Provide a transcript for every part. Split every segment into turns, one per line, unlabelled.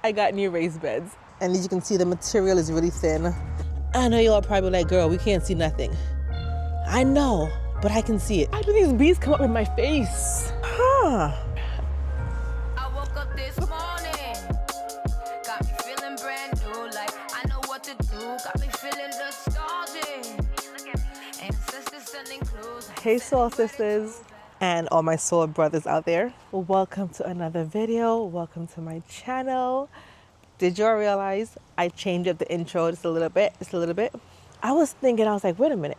I got new raised beds. And as you can see, the material is really thin. I know y'all probably like, girl, we can't see nothing. I know, but I can see it. Why do these bees come up in my face? Huh.
I woke up this morning, got me feeling brand new, like I know what to do, got me feeling nostalgic. Ancestors sending clues.
Hey soul sisters and all my soul brothers out there. Welcome to another video. Welcome to my channel. Did y'all realize I changed up the intro just a little bit? I was thinking, I was like, wait a minute.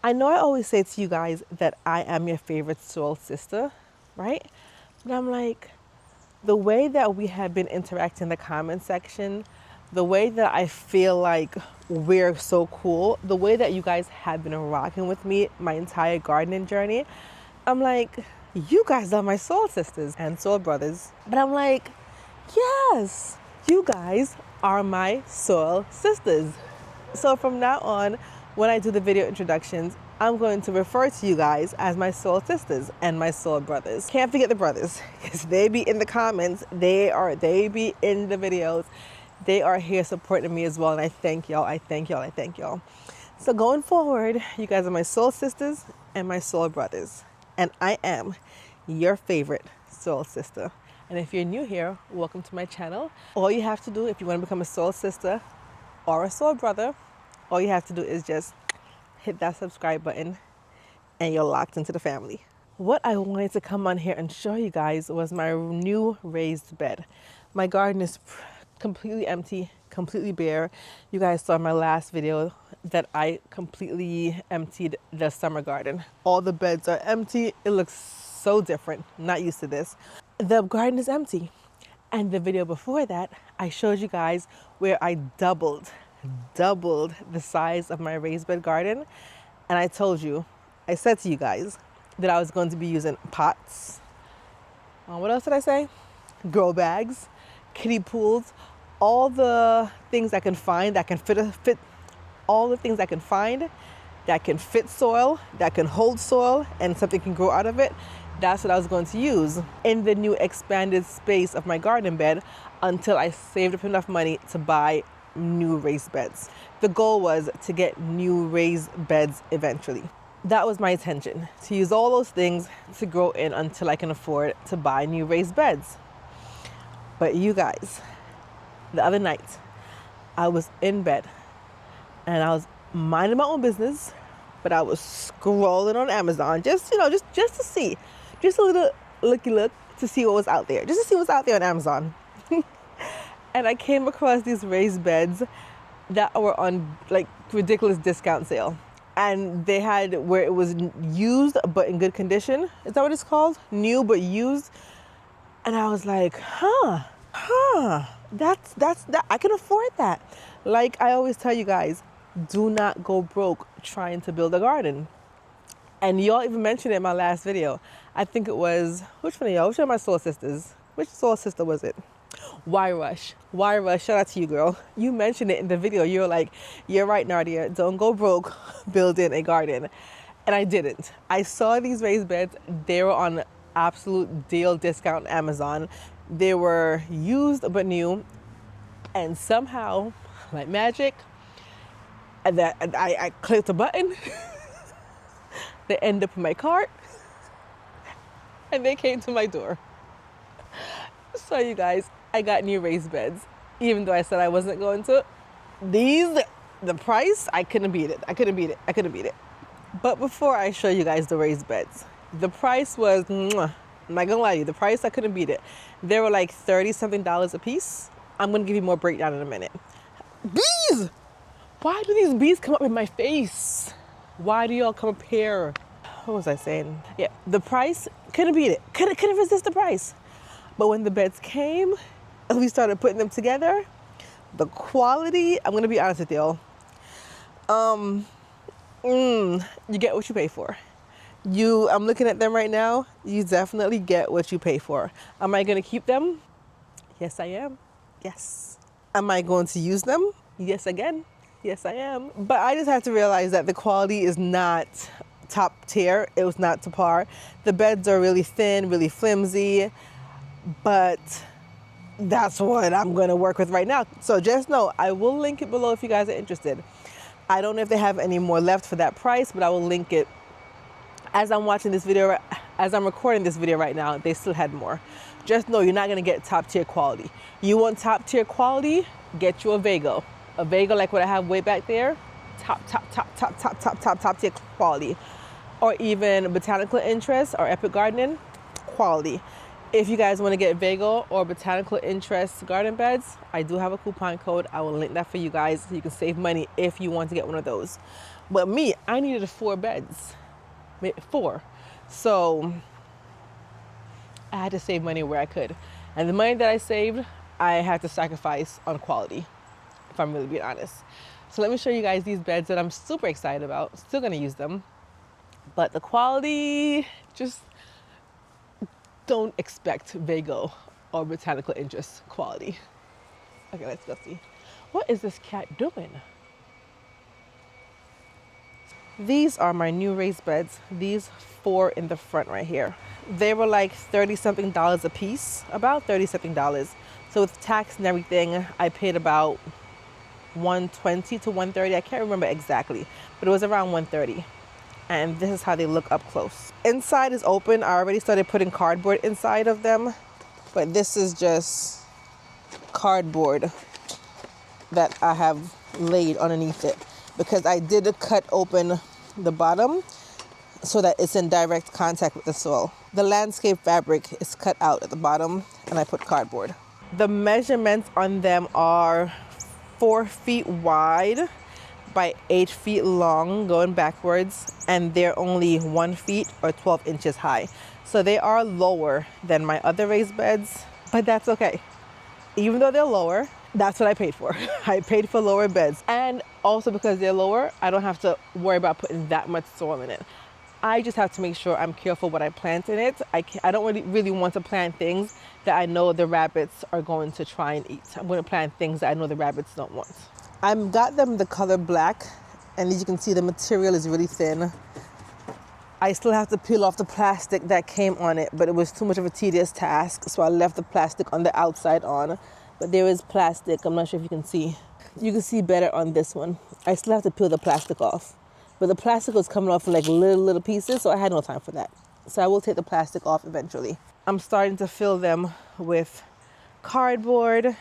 I know I always say to you guys that I am your favorite soul sister, right? But I'm like, the way that we have been interacting in the comment section, the way that I feel like we're so cool, the way that you guys have been rocking with me my entire gardening journey, I'm like, you guys are my soul sisters and soul brothers. But I'm like, yes, you guys are my soul sisters. So from now on, when I do the video introductions, I'm going to refer to you guys as my soul sisters and my soul brothers. Can't forget the brothers, because they be in the comments, they be in the videos. They are here supporting me as well, and I thank y'all. So going forward, you guys are my soul sisters and my soul brothers, and I am your favorite soul sister. And if you're new here, welcome to my channel. All you have to do, if you want to become a soul sister or a soul brother, all you have to do is just hit that subscribe button and you're locked into the family. What I wanted to come on here and show you guys was my new raised bed. My garden is completely empty, completely bare. You guys saw in my last video that I completely emptied the summer garden. All the beds are empty. It looks so different. Not used to this. The garden is empty. And the video before that, I showed you guys where I doubled the size of my raised bed garden. And I said to you guys that I was going to be using pots. What else did I say? Grow bags, kiddie pools, all the things I can find that can fit all the things I can find that can fit soil, that can hold soil, and something can grow out of it. That's what I was going to use in the new expanded space of my garden bed until I saved up enough money to buy new raised beds. The goal was to get new raised beds eventually. That was my intention, to use all those things to grow in until I can afford to buy new raised beds. But you guys, the other night, I was in bed and I was minding my own business, but I was scrolling on Amazon just to see, just a little looky look to see what was out there, just to see what's out there on Amazon. And I came across these raised beds that were on like ridiculous discount sale. And they had where it was used but in good condition. Is that what it's called? New but used. And I was like, that's that. I can afford that. Like I always tell you guys, do not go broke trying to build a garden. And y'all even mentioned it in my last video. I think it was, which one of y'all? Which one of my soul sisters? Which soul sister was it? Why Rush, shout out to you, girl. You mentioned it in the video. You're like, you're right, Nardia, don't go broke building a garden. And I didn't. I saw these raised beds. They were on absolute deal discount on Amazon. They were used but new. And somehow, like magic, and I clicked a button. They end up in my cart. And they came to my door. So you guys, I got new raised beds, even though I said I wasn't going to. The price, I couldn't beat it. But before I show you guys the raised beds, the price was, I'm not gonna lie to you, the price, I couldn't beat it. They were like $30-something a piece. I'm gonna give you more breakdown in a minute. Bees! Why do these bees come up in my face? Why do y'all come up here? What was I saying? Yeah, the price, couldn't beat it. Couldn't resist the price. But when the beds came and we started putting them together, the quality, I'm going to be honest with y'all. You get what you pay for. I'm looking at them right now. You definitely get what you pay for. Am I going to keep them? Yes, I am. Yes. Am I going to use them? Yes, again. Yes, I am. But I just have to realize that the quality is not top tier. It was not to par. The beds are really thin, really flimsy. But that's what I'm going to work with right now. So just know, I will link it below if you guys are interested. I don't know if they have any more left for that price, but I will link it. As I'm watching this video, as I'm recording this video right now, they still had more. Just know you're not going to get top tier quality. You want top tier quality? Get you a Vago. A Vago like what I have way back there. Top tier quality. Or even botanical interest or epic gardening quality. If you guys want to get Vago or botanical interest garden beds, I do have a coupon code. I will link that for you guys so you can save money if you want to get one of those. But me, I needed 4 beds. 4. So I had to save money where I could. And the money that I saved, I had to sacrifice on quality, if I'm really being honest. So let me show you guys these beds that I'm super excited about. Still gonna use them. But the quality, just don't expect Vago or botanical interest quality. Okay, let's go see. What is this cat doing? These are my new raised beds. These 4 in the front right here. They were like $30-something a piece, about $30-something. So with tax and everything, I paid about $120 to $130. I can't remember exactly, but it was around $130. And this is how they look up close. Inside is open. I already started putting cardboard inside of them, but this is just cardboard that I have laid underneath it because I did cut open the bottom so that it's in direct contact with the soil. The landscape fabric is cut out at the bottom and I put cardboard. The measurements on them are 4 feet wide by 8 feet long going backwards, and they're only 1 feet or 12 inches high. So they are lower than my other raised beds, but that's okay. Even though they're lower, that's what I paid for. I paid for lower beds. And also because they're lower, I don't have to worry about putting that much soil in it. I just have to make sure I'm careful what I plant in it. I don't really want to plant things that I know the rabbits are going to try and eat. I'm going to plant things that I know the rabbits don't want. I've got them the color black, and as you can see, the material is really thin. I still have to peel off the plastic that came on it, but it was too much of a tedious task, so I left the plastic on the outside on. But there is plastic. I'm not sure if you can see. You can see better on this one. I still have to peel the plastic off, but the plastic was coming off in like little pieces, so I had no time for that. So I will take the plastic off eventually. I'm starting to fill them with cardboard,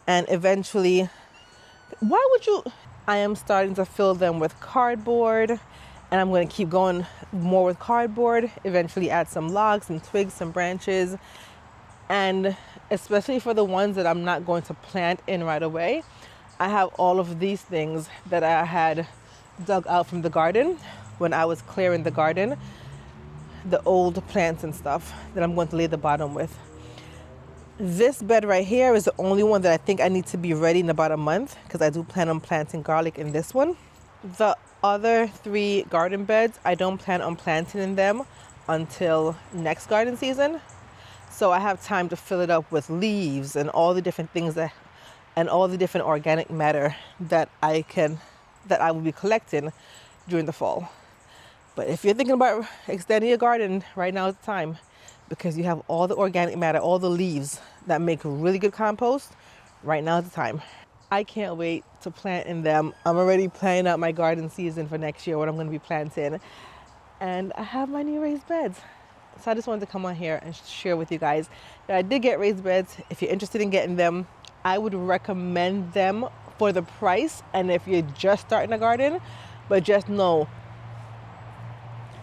and eventually, I am starting to fill them with cardboard, and I'm going to keep going more with cardboard, eventually add some logs, some twigs, some branches, and especially for the ones that I'm not going to plant in right away, I have all of these things that I had dug out from the garden when I was clearing the garden, the old plants and stuff that I'm going to lay the bottom with. This bed right here is the only one that I think I need to be ready in about a month because I do plan on planting garlic in this one. The other 3 garden beds, I don't plan on planting in them until next garden season. So I have time to fill it up with leaves and all the different things and all the different organic matter that I will be collecting during the fall. But if you're thinking about extending your garden, right now is the time, because you have all the organic matter, all the leaves that make really good compost. Right now is the time. I can't wait to plant in them. I'm already planning out my garden season for next year, what I'm going to be planting. And I have my new raised beds. So I just wanted to come on here and share with you guys that I did get raised beds. If you're interested in getting them, I would recommend them for the price. And if you're just starting a garden, but just know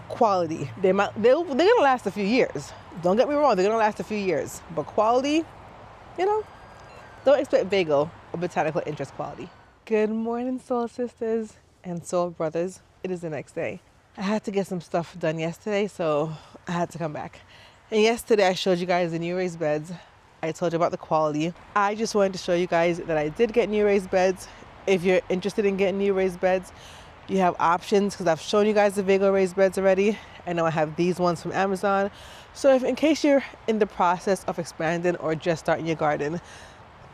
quality. They're going to last a few years. Don't get me wrong, they're going to last a few years. But quality, don't expect Vago or botanical interest quality. Good morning, soul sisters and soul brothers. It is the next day. I had to get some stuff done yesterday, so I had to come back. And yesterday I showed you guys the new raised beds. I told you about the quality. I just wanted to show you guys that I did get new raised beds. If you're interested in getting new raised beds, you have options because I've shown you guys the Vago raised beds already. And now I have these ones from Amazon. So if in case you're in the process of expanding or just starting your garden,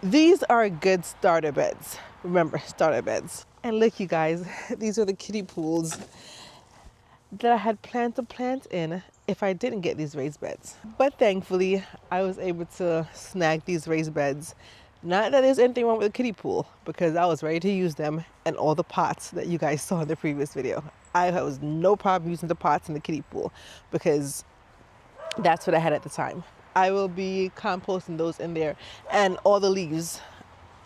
these are good starter beds. Remember, starter beds. And look, you guys, these are the kiddie pools. that I had planned to plant in if I didn't get these raised beds. But thankfully, I was able to snag these raised beds. Not that there's anything wrong with the kiddie pool, because I was ready to use them and all the pots that you guys saw in the previous video. I was no problem using the pots in the kiddie pool because that's what I had at the time. I will be composting those in there, and all the leaves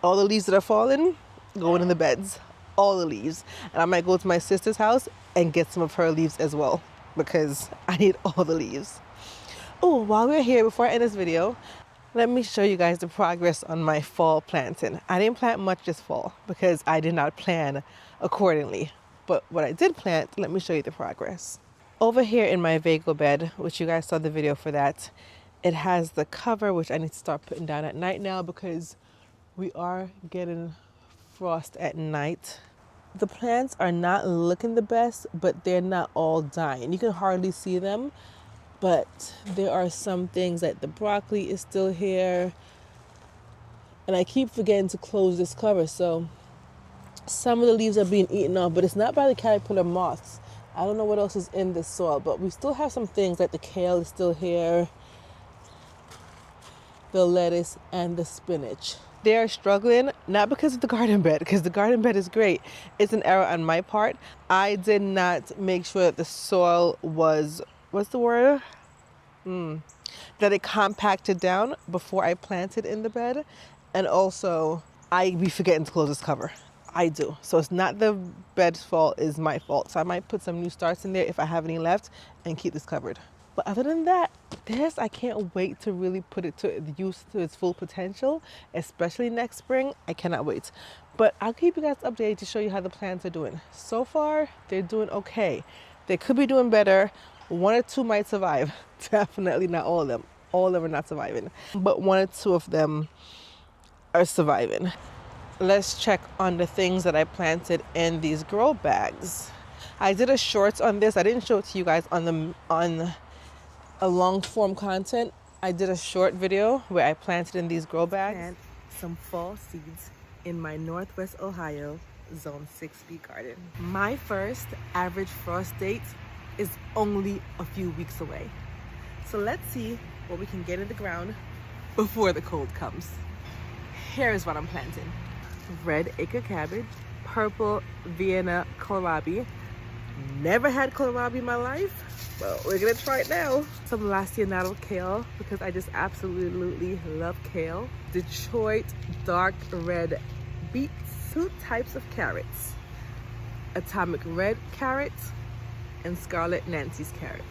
that are falling, going in the beds, all the leaves. And I might go to my sister's house and get some of her leaves as well because I need all the leaves. Oh, while we're here, before I end this video, let me show you guys the progress on my fall planting. I didn't plant much this fall because I did not plan accordingly. But what I did plant, let me show you the progress. Over here in my Vago bed, which you guys saw the video for that, it has the cover, which I need to start putting down at night now because we are getting frost at night. The plants are not looking the best, but they're not all dying. You can hardly see them, but there are some things like the broccoli is still here. And I keep forgetting to close this cover, so some of the leaves are being eaten off, but it's not by the caterpillar moths. I don't know what else is in this soil, but we still have some things like the kale is still here, the lettuce, and the spinach. They are struggling, not because of the garden bed, because the garden bed is great. It's an error on my part. I did not make sure that the soil was, what's the word? That it compacted down before I planted in the bed. And also, I be forgetting to close this cover. I do. So it's not the bed's fault, it's my fault. So I might put some new starts in there if I have any left and keep this covered. But other than that, this, I can't wait to really put it to use to its full potential, especially next spring. I cannot wait. But I'll keep you guys updated to show you how the plants are doing. So far, they're doing okay. They could be doing better. One or two might survive. Definitely not all of them. All of them are not surviving. But one or two of them are surviving. Let's check on the things that I planted in these grow bags. I did a shorts on this. I didn't show it to you guys on a long form content. I did a short video where I planted in these grow bags and some fall seeds in my Northwest Ohio Zone 6B garden. My first average frost date is only a few weeks away. So let's see what we can get in the ground before the cold comes. Here is what I'm planting. Red acre cabbage, purple Vienna kohlrabi. Never had kohlrabi in my life, but we're gonna try it now. Some Nardia kale because I just absolutely love kale. Detroit dark red beets, 2 types of carrots. Atomic red carrots and Scarlet Nancy's carrots.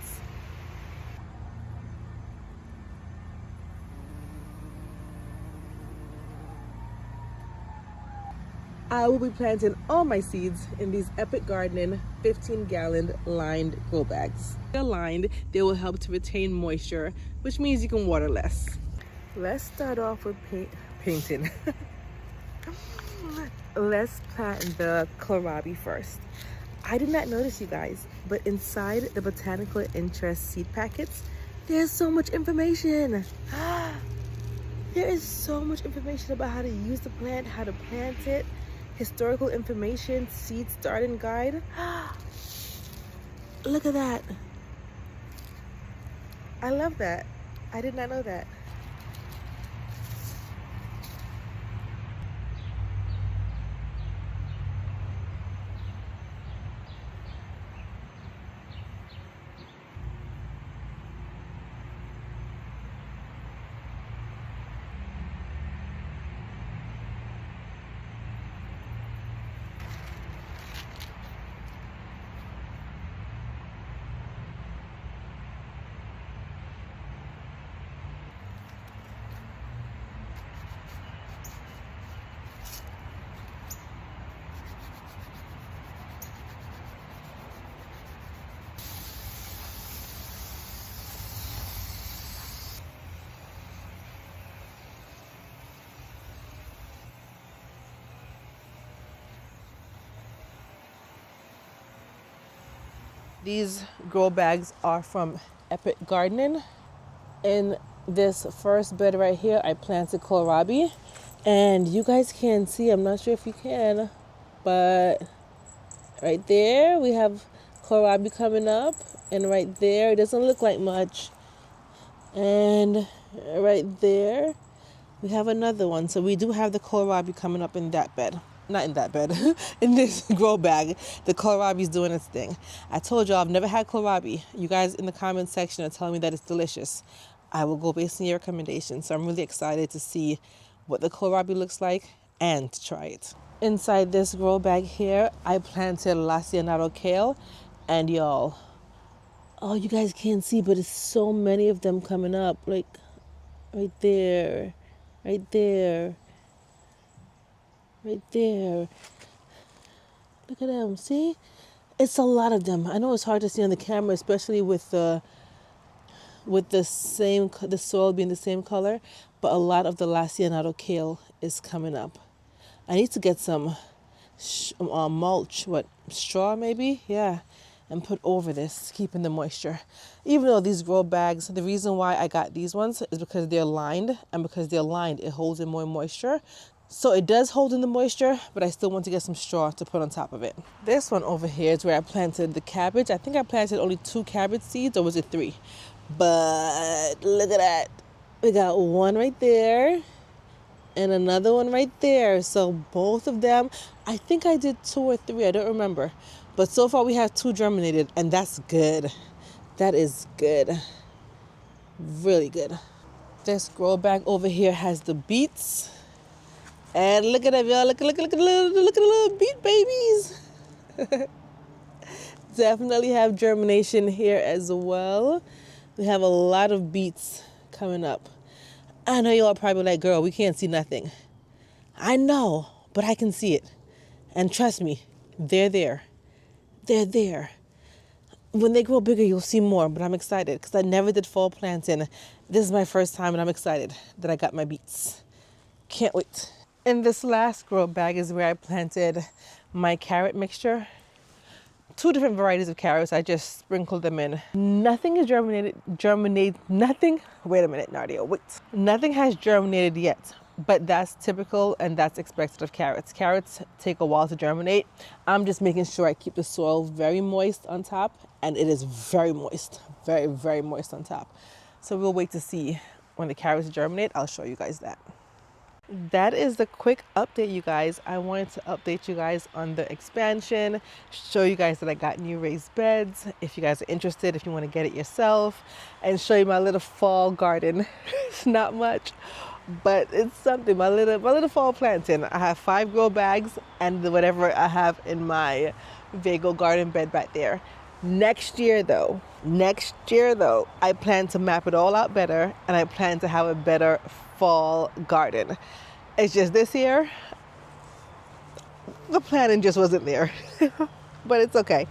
I will be planting all my seeds in these Epic Gardening 15-gallon lined grow bags. They're lined, they will help to retain moisture, which means you can water less. Let's start off with painting. Let's plant the kohlrabi first. I did not notice, you guys, but inside the botanical interest seed packets, there's so much information. There is so much information about how to use the plant, how to plant it, historical information, seed starting guide. Look at that. I love that. I did not know that. These grow bags are from Epic Gardening. In this first bed right here, I planted kohlrabi. And you guys can see, I'm not sure if you can, but right there we have kohlrabi coming up, and right there, it doesn't look like much. And right there, we have another one. So we do have the kohlrabi coming up in that bed. Not in that bed, in this grow bag. The kohlrabi's doing its thing. I told y'all I've never had kohlrabi. You guys in the comment section are telling me that it's delicious. I will go based on your recommendations. So I'm really excited to see what the kohlrabi looks like and to try it. Inside this grow bag here, I planted XO-Nardia K, and y'all, oh, you guys can't see, but it's so many of them coming up. Like right there, right there, right there. Look at them. See? It's a lot of them. I know it's hard to see on the camera, especially with the soil being the same color, but a lot of the XO-Nardia K is coming up. I need to get some mulch, straw maybe? Yeah, and put over this, keeping the moisture. Even though these grow bags, the reason why I got these ones is because they're lined, and because they're lined, it holds in more moisture. So it does hold in the moisture, but I still want to get some straw to put on top of it. This one over here is where I planted the cabbage. I think I planted only 2 cabbage seeds, or was it 3? But look at that. We got one right there and another one right there. So both of them, I think I did 2 or 3, I don't remember. But so far we have 2 germinated, and that's good. That is good. Really good. This grow bag over here has the beets. And look at them, y'all. Look at the little beet babies. Definitely have germination here as well. We have a lot of beets coming up. I know y'all are probably like, girl, we can't see nothing. I know, but I can see it. And trust me, they're there. They're there. When they grow bigger, you'll see more, but I'm excited because I never did fall planting. This is my first time, and I'm excited that I got my beets. Can't wait. In this last grow bag is where I planted my carrot mixture. 2 different varieties of carrots. I just sprinkled them in. Nothing is nothing. Wait a minute, Nardia, wait. Nothing has germinated yet, but that's typical and that's expected of carrots. Carrots take a while to germinate. I'm just making sure I keep the soil very moist on top, and it is very moist, very, very moist on top. So we'll wait to see when the carrots germinate. I'll show you guys that. That is the quick update, you guys. I wanted to update you guys on the expansion, show you guys that I got new raised beds, if you guys are interested, if you want to get it yourself, and show you my little fall garden. It's not much, but it's something. My little fall planting. I have 5 grow bags and whatever I have in my Vago garden bed back there. Next year though, I plan to map it all out better, and I plan to have a better fall garden. It's just this year, the planning just wasn't there. But it's okay.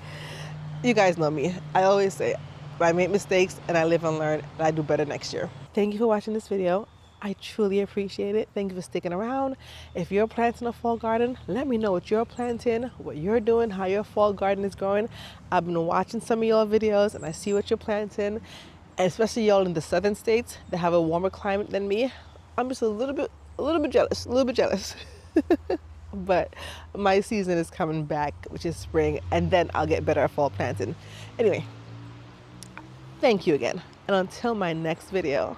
You guys know me. I always say I make mistakes and I live and learn, and I do better next year. Thank you for watching this video. I truly appreciate it. Thank you for sticking around. If you're planting a fall garden, let me know what you're planting, what you're doing, how your fall garden is going. I've been watching some of your videos and I see what you're planting. And especially y'all in the southern states that have a warmer climate than me. I'm just a little bit jealous. But my season is coming back, which is spring, and then I'll get better at fall planting. Anyway, thank you again. And until my next video,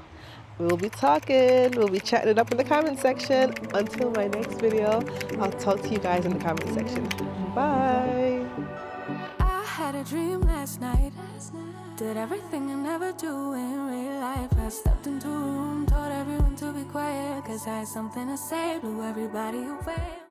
we'll be chatting it up in the comment section. Until my next video, I'll talk to you guys in the comment section. Bye.
I had a dream last night. Did everything I never do in real life. I stepped into a room, told everyone to be quiet, 'cause I had something to say, blew everybody away.